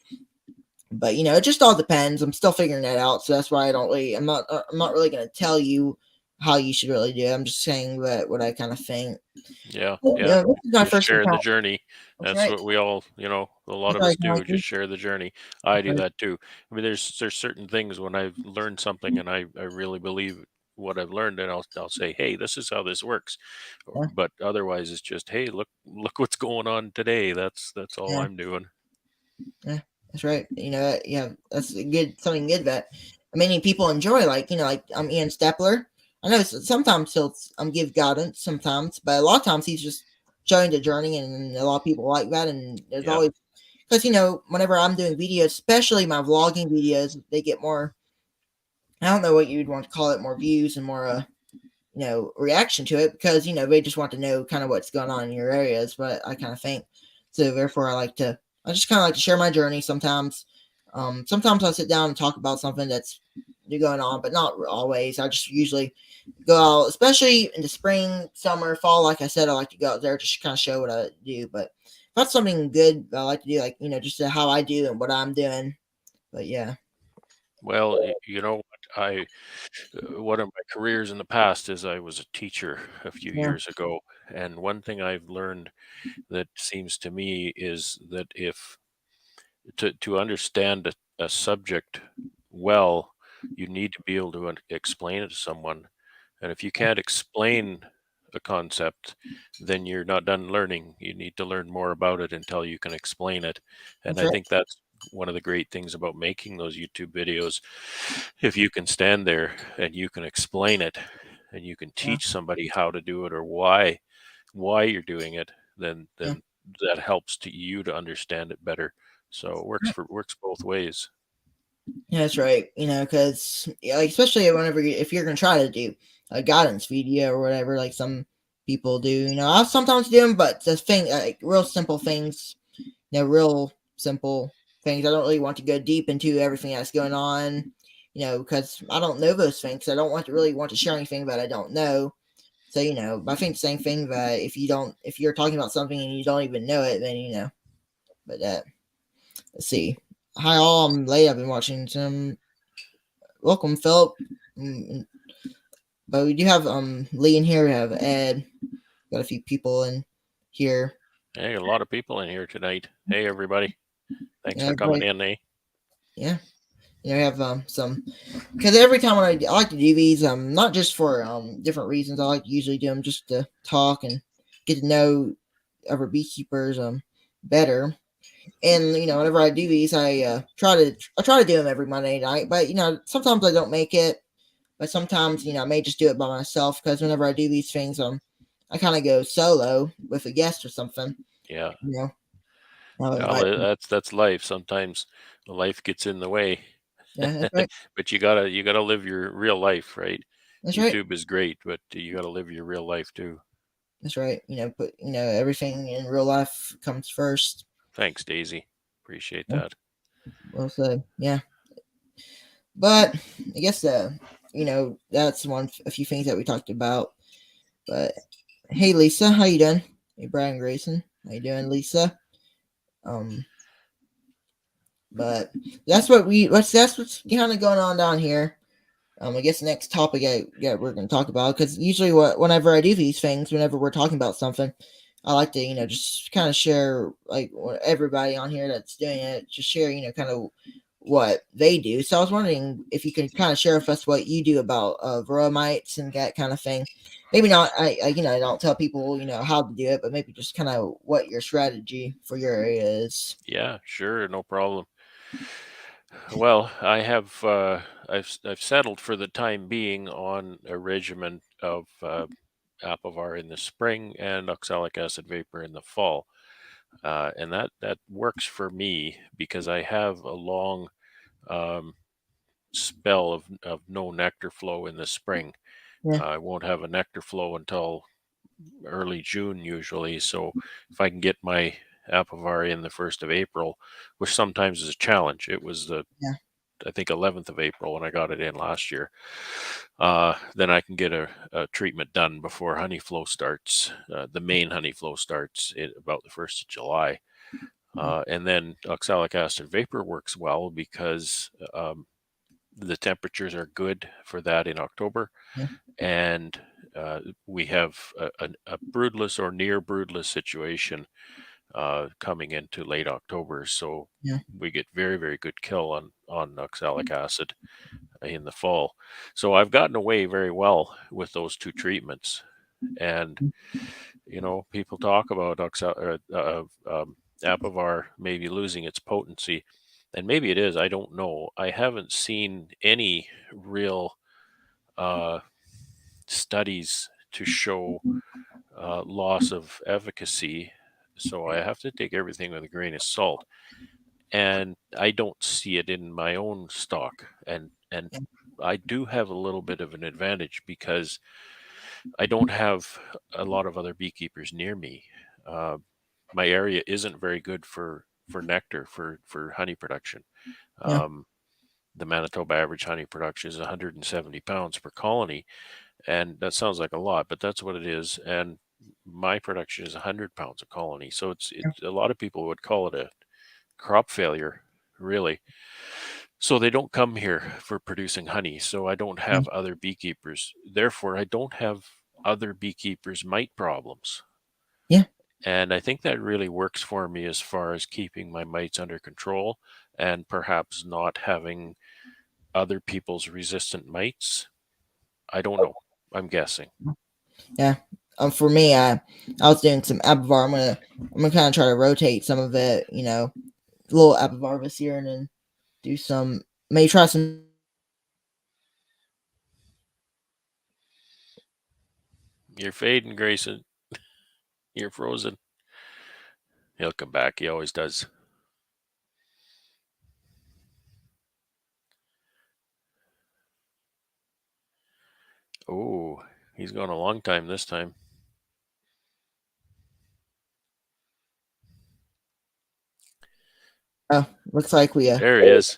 But it just all depends. I'm still figuring that out, so that's why I don't really. I'm not really going to tell you how you should really do it. I'm just saying what I kind of think. Yeah, yeah. Yeah, this is my Just first share the account. journey. That's That's right. what we all, a lot That's of right, us do. Mikey. Just share the journey. I That's do right. that too. I mean, there's certain things when I've learned something and I really believe what I've learned, and I'll say, hey, this is how this works. Yeah, But otherwise, it's just, hey, look what's going on today. That's all yeah, I'm doing. yeah. That's right. Yeah, that's a good something good that many people enjoy. Like Ian Stepler. I know sometimes he'll give guidance sometimes, but a lot of times he's just showing the journey, and a lot of people like that. And there's Yeah. always because whenever I'm doing videos, especially my vlogging videos, they get more. I don't know what you'd want to call it, more views and more reaction to it because they just want to know kind of what's going on in your areas. But I kind of think so. Therefore, I just kind of like to share my journey sometimes. Sometimes I sit down and talk about something that's going on, but not always. I just usually go out, especially in the spring, summer, fall. Like I said, I like to go out there just kind of show what I do. But if that's something good I like to do, like just how I do and what I'm doing. But yeah, Well, you know what? One of my careers in the past is I was a teacher a few yeah, years ago, and one thing I've learned that seems to me is that if to understand a subject well, you need to be able to explain it to someone. And if you can't explain a concept, then you're not done learning. You need to learn more about it until you can explain it. And that's I right. think that's one of the great things about making those YouTube videos. If you can stand there and you can explain it and you can Yeah, teach somebody how to do it or why you're doing it, then yeah. that helps to you to understand it better. So it works both ways. Yeah, that's right. Because like especially whenever if you're gonna try to do a guidance video or whatever, like some people do. I sometimes do them, but the thing, like real simple things, real simple things. I don't really want to go deep into everything that's going on, because I don't know those things. I don't really want to share anything that I don't know. So but I think the same thing that if you're talking about something and you don't even know it, then But let's see. Hi all, I'm late. I've been watching some. Welcome, Philip. Mm, But we do have Lee in here. We have Ed. Got a few people in here. Hey, a lot of people in here tonight. Hey, everybody. Thanks Yeah, for coming great. in, eh? Yeah. We have some because every time when I like to do these, not just for different reasons. I like to usually do them just to talk and get to know other beekeepers better. And whenever I do these, I try to do them every Monday night. But sometimes I don't make it. But sometimes I may just do it by myself because whenever I do these things, I kind of go solo with a guest or something. Yeah. You know, I'll Well, invite. that's life. Sometimes life gets in the way, Yeah, that's right. but you gotta live your real life, right? That's right. YouTube is great, but you gotta live your real life too. That's right. But everything in real life comes first. Thanks, Daisy. Appreciate Yeah, that. well said. Yeah, but I guess that's a few things that we talked about. But hey, Lisa, how you doing? Hey, Brian Grayson, how you doing, Lisa? Um, but that's what's kind of going on down here. I guess the next topic we're going to talk about because usually whenever I do these things, whenever we're talking about something, I like to just kind of share like everybody on here that's doing it, just share kind of what they do. So I was wondering if you could kind of share with us what you do about varroa mites and that kind of thing. Maybe not. I don't tell people how to do it, but maybe just kind of what your strategy for your area is. Yeah, sure, no problem. Well, I've settled for the time being on a regimen of Apivar in the spring and oxalic acid vapor in the fall, and that works for me because I have a long um, spell of no nectar flow in the spring. Yeah, I won't have a nectar flow until early June usually. So if I can get my Apivar in the 1st of April, which sometimes is a challenge, it was the yeah, I think 11th of April when I got it in last year. Then I can get a treatment done before honey flow starts. The main honey flow starts about the 1st of July. And then oxalic acid vapor works well because the temperatures are good for that in October. yeah, And we have a broodless or near broodless situation coming into late October. So yeah, we get very, very good kill on oxalic acid in the fall. So I've gotten away very well with those two treatments. And, people talk about Apivar maybe losing its potency. And maybe it is. I don't know. I haven't seen any real uh, studies to show loss of efficacy. So I have to take everything with a grain of salt. And I don't see it in my own stock. And yeah, I do have a little bit of an advantage because I don't have a lot of other beekeepers near me. Uh, my area isn't very good for nectar for honey production. yeah, Um, the Manitoba average honey production is 170 pounds per colony, and that sounds like a lot, but that's what it is. And my production is 100 pounds a colony, so it's a lot of people would call it a crop failure, really. So they don't come here for producing honey. So I don't yeah, have other beekeepers. Therefore, I don't have other beekeepers' mite problems. yeah, And I think that really works for me as far as keeping my mites under control and perhaps not having other people's resistant mites. I don't know. I'm guessing. yeah. For me, I was doing some abavar. I'm gonna kind of try to rotate some of it. A little abavar this year, and then do some. Maybe try some. You're fading, Grayson. You're frozen. He'll come back. He always does. Oh, he's gone a long time this time. Oh, looks like There he is.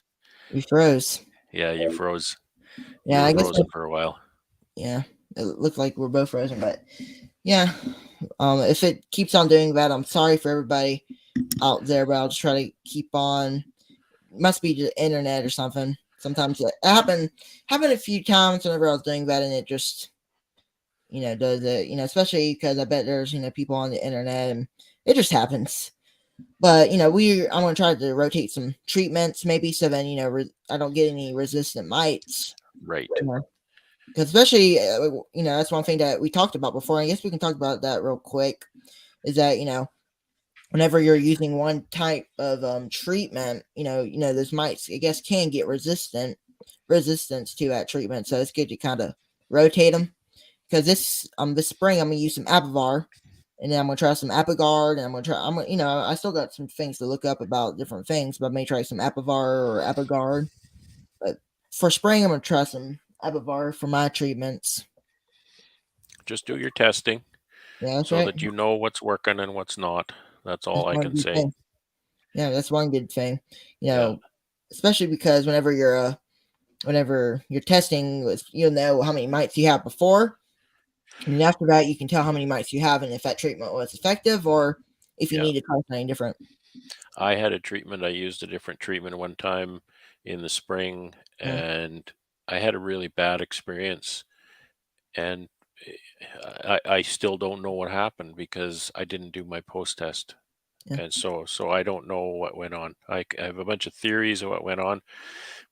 we froze. Yeah, you froze. You Yeah, were I guess. frozen for a while. Yeah, it looked like we're both frozen, but yeah. If it keeps on doing that, I'm sorry for everybody out there, but I'll just try to keep on. Must be the internet or something. Sometimes it happened a few times whenever I was doing that, and it just does it. Especially because I bet there's people on the internet, and it just happens. But I'm gonna try to rotate some treatments maybe, so then I don't get any resistant mites. Right. Because especially that's one thing that we talked about before. I guess we can talk about that real quick. Is that whenever you're using one type of treatment, those mites, I guess, can get resistance to that treatment. So it's good to kind of rotate them. Because this spring I'm gonna use some Apivar, and then I'm gonna try some Apigard, and I still got some things to look up about different things, but I may try some Apivar or Apigard. But for spring, I'm gonna try some Apivar for my treatments. Just do your testing Yeah, that's so right. that you know what's working and what's not. That's That's all I one can good say. thing. Yeah, that's one good thing. You Yeah. know, especially because whenever you're testing, you'll know how many mites you have before, and then after that, you can tell how many mites you have and if that treatment was effective or if you Yeah. need to try something different. I had a treatment. I used a different treatment one time in the spring, Yeah, and I had a really bad experience. And I still don't know what happened because I didn't do my post test. yeah, And so I don't know what went on. I have a bunch of theories of what went on,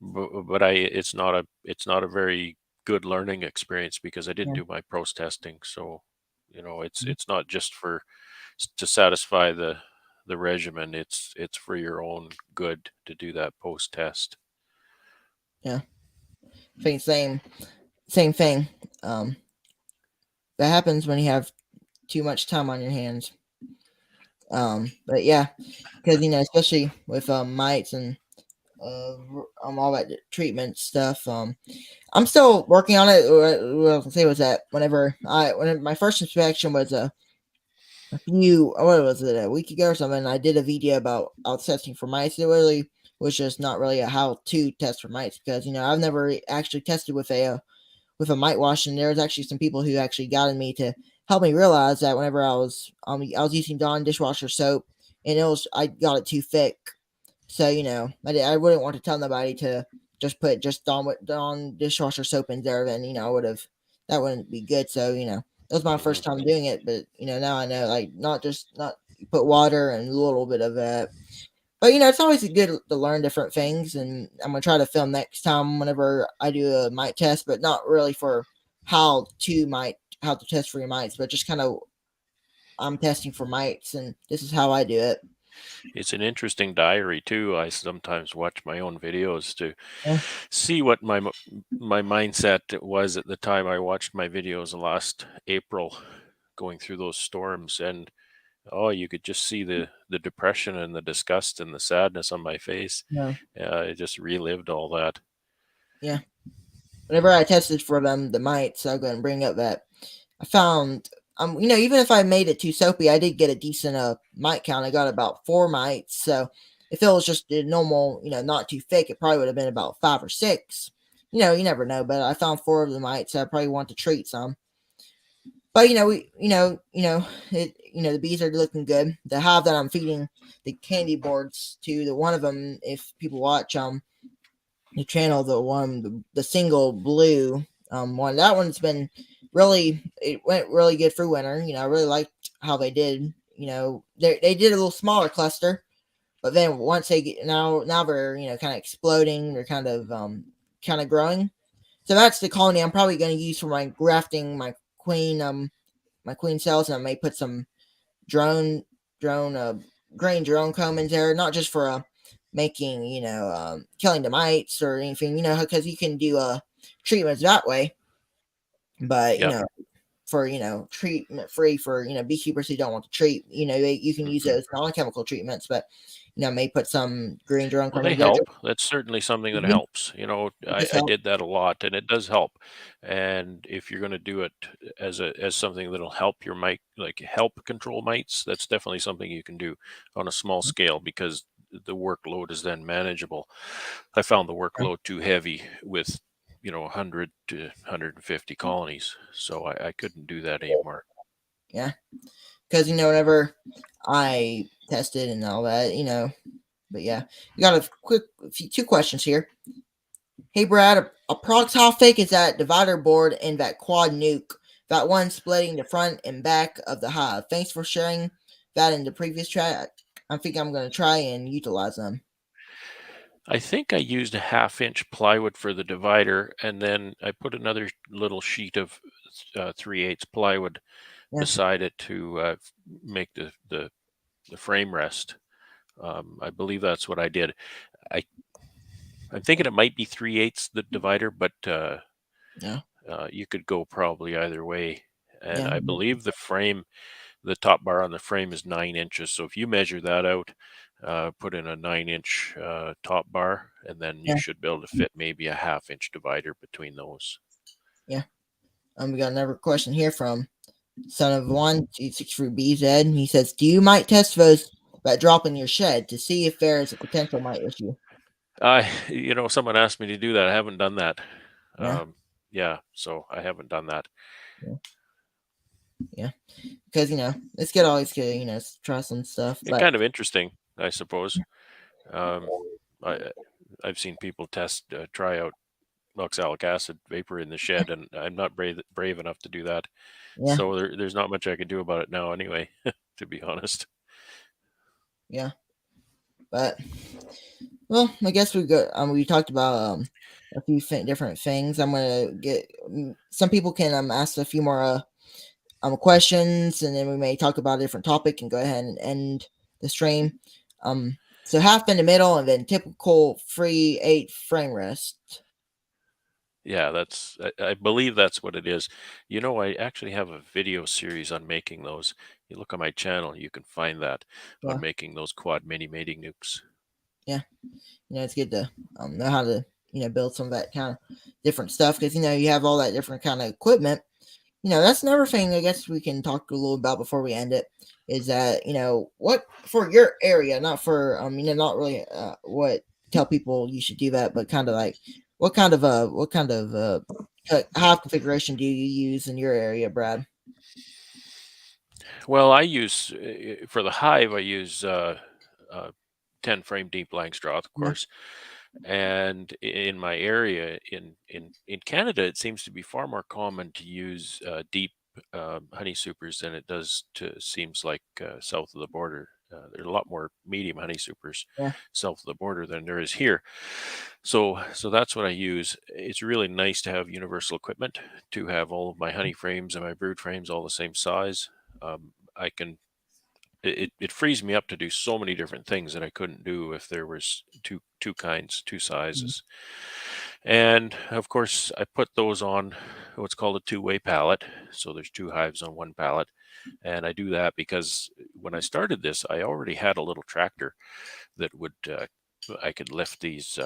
but it's not a very good learning experience because I didn't yeah, do my post testing. So, it's mhm, it's not just to satisfy the regimen. It's for your own good to do that post test. yeah. Think same thing. Um, that happens when you have too much time on your hands. But yeah, because especially with mites and all that treatment stuff. I'm still working on it. What I was gonna say was that when my first inspection was a few what was it, a week ago or something, I did a video about out testing for mites. It really was just not really a how to test for mites because I've never actually tested with a mite wash, and there was actually some people who actually got me to help me realize that whenever I was using Dawn dishwasher soap, and I got it too thick. So I wouldn't want to tell nobody to just put just Dawn dishwasher soap in there. Then I would have that wouldn't be good. So that was my Hmm. first time doing it, but now I know, like, not put water and a little bit of it. But it's always good to learn different things, and I'm gonna try to film next time whenever I do a mite test, but not really for how to test for your mites, but just kind of I'm testing for mites, and this is how I do it. It's an interesting diary too. I sometimes watch my own videos to Yeah, see what my mindset was at the time I watched my videos last April, going through those storms. And oh, you could just see the depression and the disgust and the sadness on my face. yeah, I just relived all that. yeah. Whenever I tested for the mites, I'll go and bring up that I found even if I made it too soapy, I did get a decent mite count. I got about 4 mites. So if it was just a normal, not too thick, it probably would have been about 5 or 6. You never know. But I found 4 of the mites. So I probably want to treat some. But the bees are looking good. The hive that I'm feeding the candy boards to, the one of them, if people watch the channel, the single blue one, that one's been it went really good for winter. I really liked how they did. They did a little smaller cluster, but then once they get now they're kind of exploding. They're kind of growing. So that's the colony I'm probably going to use for my grafting my queen cells, and I may put some drone drone grain drone comb in there, not just for making killing the mites or anything, because you can do treatments that way, but Yep. for treatment free for beekeepers who don't want to treat, you can use Hmm. those non-chemical treatments, but may put some green drone Well, comb they in there. help. That's certainly something that Mhm. helps. It I, just I help. did that a lot, and it does help. And if you're going to do it as something that'll help your mite, like help control mites, that's definitely something you can do on a small scale because the workload is then manageable. I found the Yeah, workload too heavy with 100 to 150 colonies, so I couldn't do that anymore. yeah, because whenever I tested and all that, but yeah, we got two questions here. Hey Brad, approx how thick is that divider board and that quad nuke? That one splitting the front and back of the hive. Thanks for sharing that in the previous chat. I think I'm going to try and utilize them. I think I used a 1/2 inch plywood for the divider, and then I put another little sheet of 3/8 plywood Yeah, beside it to make the frame rest. I believe that's what I did. I I'm thinking it might be 3/8 the divider, but yeah, you could go probably either way. And yeah, I believe the top bar on the frame is 9 inches. So if you measure that out, put in a 9 inch top bar, and then you yeah, should be able to fit maybe a 1/2 inch divider between those. yeah. We got another question here from Son of One, 263 BZ. He says, "Do you might test those by dropping your shed to see if there is a potential mite issue?" Someone asked me to do that. I haven't done that. Yeah, Yeah, so I haven't done that. yeah, yeah. Because it's good, always good, try some stuff. It's But kind of interesting, I suppose. Um, I I've seen people try out oxalic acid vapor in the shed, and I'm not brave enough to do that. yeah, So there's not much I can do about it now, anyway. To be honest. yeah. But well, I guess we talked about a few different things. I'm gonna get some people can ask a few more questions, and then we may talk about a different topic and go ahead and end the stream. So half in the middle, and then typical 3/8 frame rest. Yeah, I believe that's what it is. I actually have a video series on making those. You look on my channel, you can find that on Yeah, making those quad mini mating nukes. yeah. It's good to know how to build some of that kind of different stuff because you have all that different kind of equipment. That's another thing I guess we can talk a little about before we end it is that, what for your area, not for, not really what tell people you should do that, but kind of like what kind of hive configuration do you use in your area, Brad? Well, I use for the hive, I use 10 frame deep Langstroth, of Yeah, course. And in my area in Canada, it seems to be far more common to use deep honey supers than it does to seems like south of the border. There are a lot more medium honey supers yeah, south of the border than there is here. So that's what I use. It's really nice to have universal equipment, to have all of my honey frames and my brood frames all the same size. I can it frees me up to do so many different things that I couldn't do if there was two kinds, two mhm, sizes. And of course, I put those on what's called a two-way pallet. So there's two hives on one pallet. And I do that because when I started this, I already had a little tractor that would I could lift these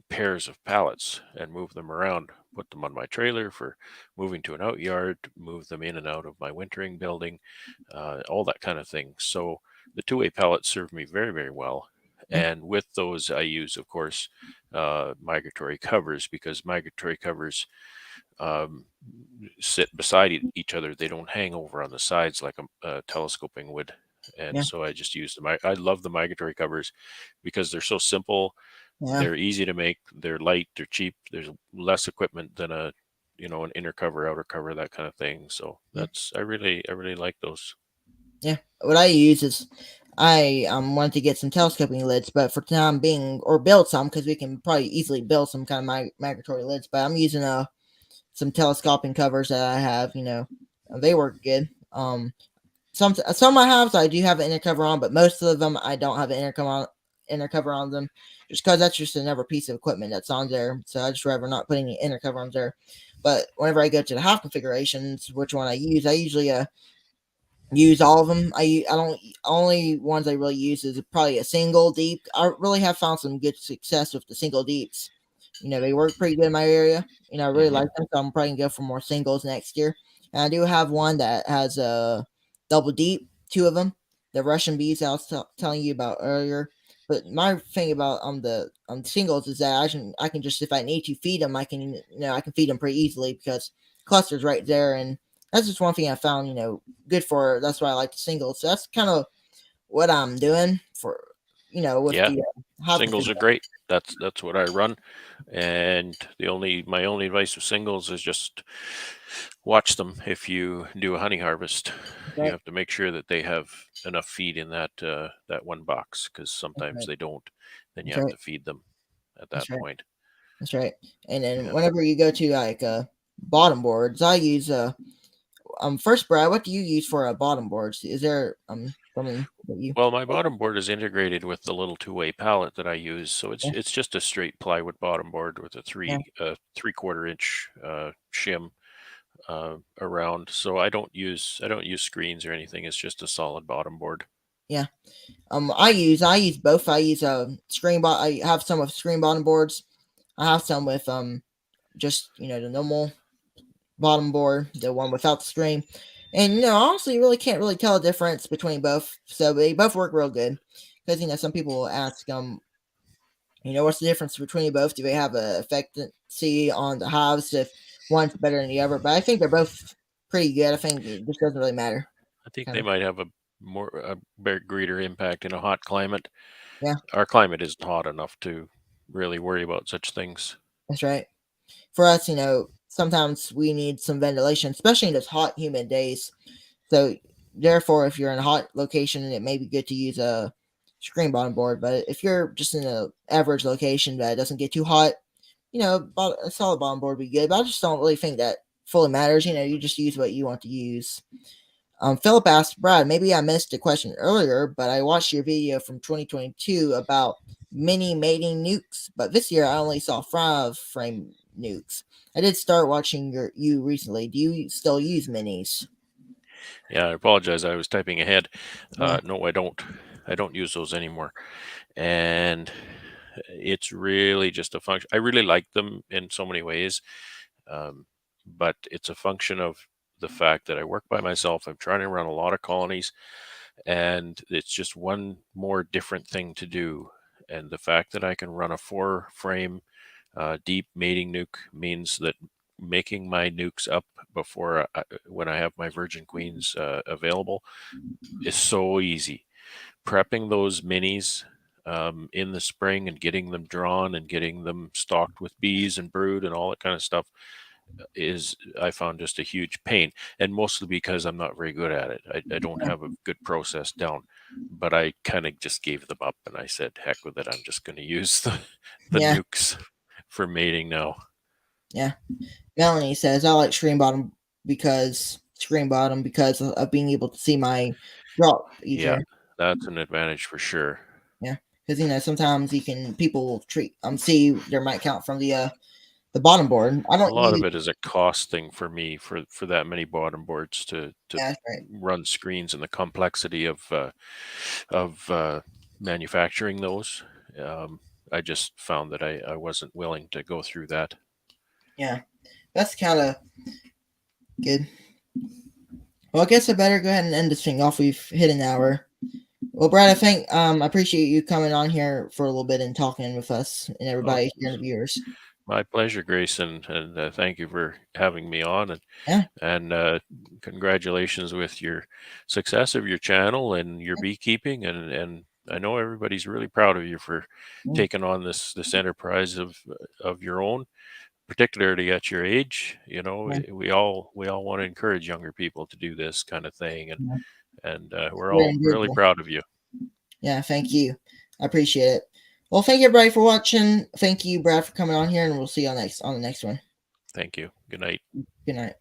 pairs of pallets and move them around, put them on my trailer for moving to an outyard, move them in and out of my wintering building, all that kind of thing. So the two-way pallets serve me very, very well. yeah, And with those, I use, of course, migratory covers, because migratory covers um, sit beside each other. They don't hang over on the sides like a telescoping would. And yeah, so I just use them. I love the migratory covers because they're so simple. yeah, They're easy to make. They're light. They're cheap. There's less equipment than an inner cover, outer cover, that kind of thing. So yeah, I really like those. yeah. What I use is I wanted to get some telescoping lids, but for time being, or build some because we can probably easily build some kind of migratory lids. But I'm using some telescoping covers that I have. They work good. Some I have, so I do have an inner cover on, but most of them I don't have an inner cover on them, just because that's just another piece of equipment that's on there. So I just rather not put any inner cover on there. But whenever I go to the half configurations, which one I usually use all of them. I don't only ones I really use is probably a single deep. I really have found some good success with the single deeps. They work pretty good in my area. I really Hmm. like them, so I'm probably gonna go for more singles next year. And I do have one that has a double deep, two of them, the Russian bees I was telling you about earlier. But my thing about the singles is that I can just, if I need to feed them, I can feed them pretty easily because clusters right there, and that's just one thing I found good for. That's why I like the singles. So that's kind of what I'm doing for with Yeah, the hive singles are configuration. great. that's what I run. And my only advice with singles is just watch them. If you do a honey harvest, That's you right. have to make sure that they have enough feed in that one box, because That's sometimes right. they don't. Then you That's have right. to feed them at That's that right. point. That's right. And then Yeah. whenever you go to like bottom boards, I use first, Brad, what do you use for bottom boards? Is there something that you Well, my bottom board is integrated with the little two-way pallet that I use, so yeah, it's just a straight plywood bottom board with a yeah, three-quarter inch shim around. So I don't use screens or anything. It's just a solid bottom board. yeah. I use both. I use I have some with screen bottom boards. I have some with just the normal bottom board, the one without the screen. And honestly, you really can't really tell a difference between both. So they both work real good. Because some people will ask what's the difference between both? Do they have a effectiveness on the hives if one's better than the other? But I think they're both pretty good. I think it just doesn't really matter. I think Kind they of. might have a greater impact in a hot climate. Yeah, Our climate isn't hot enough to really worry about such things. that's right. For us, sometimes we need some ventilation, especially in those hot, humid days. So, therefore, if you're in a hot location, it may be good to use a screen bottom board. But if you're just in a average location that doesn't get too hot, a solid bottom board would be good. But I just don't really think that fully matters. You just use what you want to use. Philip asked, Brad, maybe I missed a question earlier, but I watched your video from 2022 about mini mating nukes, but this year I only saw 5 frame nukes. I did start watching you recently. Do you still use minis? Yeah, I apologize. I was typing ahead. Yeah, No, I don't. I don't use those anymore. And it's really just a function. I really like them in so many ways, um, but it's a function of the fact that I work by myself. I'm trying to run a lot of colonies, and it's just one more different thing to do. And the fact that I can run a 4 frame deep mating nuke means that making my nukes up before when I have my virgin queens available is so easy. Prepping those minis in the spring and getting them drawn and getting them stocked with bees and brood and all that kind of stuff is, I found, just a huge pain, and mostly because I'm not very good at it. I don't have a good process down, but I kind of just gave them up and I said, heck with it. I'm just going to use the yeah, nukes for mating now. yeah. Melanie says I like screen bottom because of being able to see my drop Yeah, easier. that's an advantage for sure. Yeah, because sometimes people will treat see their mic count from the bottom board. I A don't lot use of it is a cost thing for me, for that many bottom boards to yeah, that's right. run screens, and the complexity of manufacturing those. Um, I just found that I wasn't willing to go through that. Yeah, that's kind of good. Well, I guess I better go ahead and end this thing off. We've hit an hour. Well, Brad, I think I appreciate you coming on here for a little bit and talking with us and Well, everybody here and the viewers. my pleasure, Grace, and thank you for having me on, Yeah, and congratulations with your success of your channel and your beekeeping, and I know everybody's really proud of you for yeah, taking on this enterprise of your own, particularly at your age. yeah, We all want to encourage younger people to do this kind of thing, and yeah. and uh, we're Very all really enjoyable. proud of you. Yeah, thank you. I appreciate it. Well, thank you everybody for watching. Thank you, Brad, for coming on here, and we'll see you on the next one. Thank you. Good night. Good night.